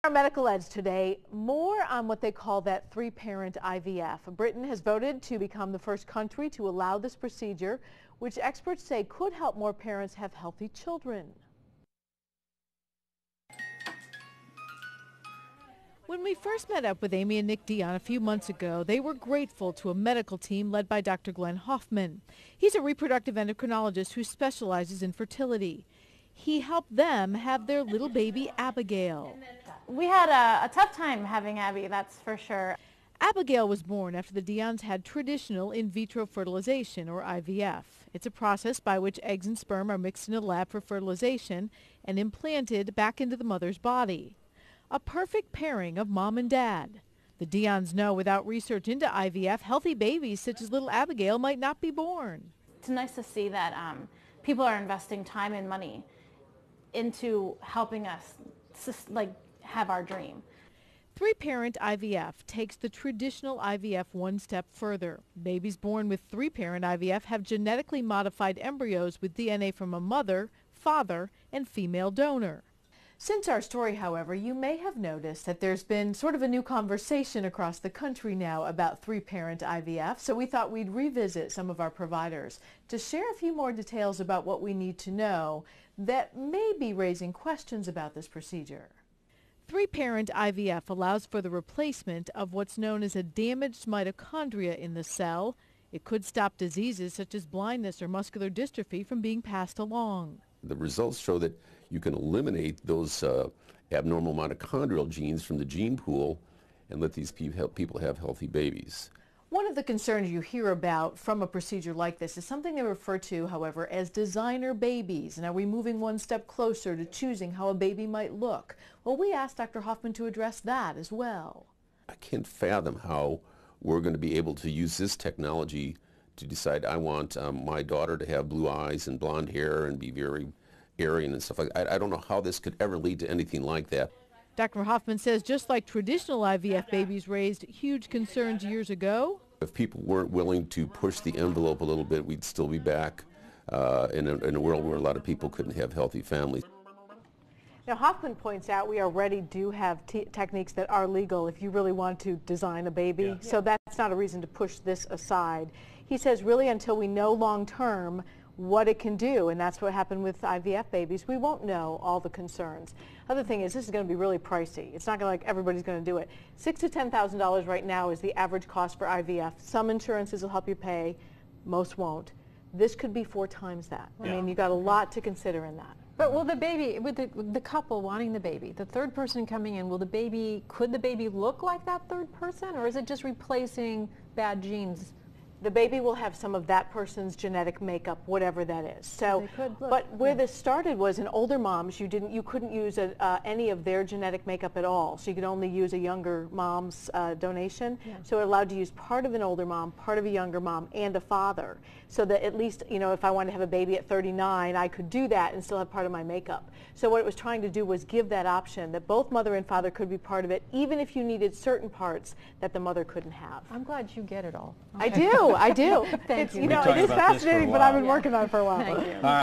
Our medical edge today, more on what they call that three-parent IVF. Britain has voted to become the first country to allow this procedure, which experts say could help more parents have healthy children. When we first met up with Amy and Nick Dion a few months ago, they were grateful to a medical team led by Dr. Glen Hofmann. He's a reproductive endocrinologist who specializes in fertility. He helped them have their little baby, Abigail. We had a tough time having Abby, that's for sure. Abigail was born after the Dions had traditional in vitro fertilization, or IVF. It's a process by which eggs and sperm are mixed in a lab for fertilization and implanted back into the mother's body. A perfect pairing of mom and dad. The Dions know without research into IVF, healthy babies such as little Abigail might not be born. It's nice to see that people are investing time and money into helping us have our dream. Three-parent IVF takes the traditional IVF one step further. Babies born with three-parent IVF have genetically modified embryos with DNA from a mother, father, and female donor. Since our story, however, you may have noticed that there's been sort of a new conversation across the country now about three-parent IVF, so we thought we'd revisit some of our providers to share a few more details about what we need to know that may be raising questions about this procedure. Three-parent IVF allows for the replacement of what's known as a damaged mitochondria in the cell. It could stop diseases such as blindness or muscular dystrophy from being passed along. The results show that you can eliminate those abnormal mitochondrial genes from the gene pool and let these people have healthy babies. One of the concerns you hear about from a procedure like this is something they refer to, however, as designer babies. And are we moving one step closer to choosing how a baby might look? Well, we asked Dr. Hofmann to address that as well. I can't fathom how we're going to be able to use this technology to decide I want my daughter to have blue eyes and blonde hair and be very Aryan and stuff like that. I don't know how this could ever lead to anything like that. Dr. Hofmann says just like traditional IVF babies raised huge concerns years ago, if people weren't willing to push the envelope a little bit, we'd still be back in a world where a lot of people couldn't have healthy families. Now, Hofmann points out we already do have techniques that are legal if you really want to design a baby, yeah. So that's not a reason to push this aside. He says really until we know long term what it can do, and that's what happened with IVF babies, we won't know all the concerns. Other thing is this is going to be really pricey. It's not going to like everybody's going to do it. $6,000 to $10,000 right now is the average cost for IVF. Some insurances will help you pay, most won't. This could be 4 times that. Yeah. I mean, you've got a lot to consider in that. But will the baby, with the couple wanting the baby, the third person coming in, could the baby look like that third person, or is it just replacing bad genes? The baby will have some of that person's genetic makeup, whatever that is. So, but where this started was in older moms, you couldn't use any of their genetic makeup at all. So you could only use a younger mom's donation. Yeah. So it allowed to use part of an older mom, part of a younger mom, and a father. So that at least, you know, if I wanted to have a baby at 39, I could do that and still have part of my makeup. So what it was trying to do was give that option that both mother and father could be part of it, even if you needed certain parts that the mother couldn't have. I'm glad you get it all. Okay. I do. Thank you. You know, it is fascinating, but I've been working on it for a while. Thank you.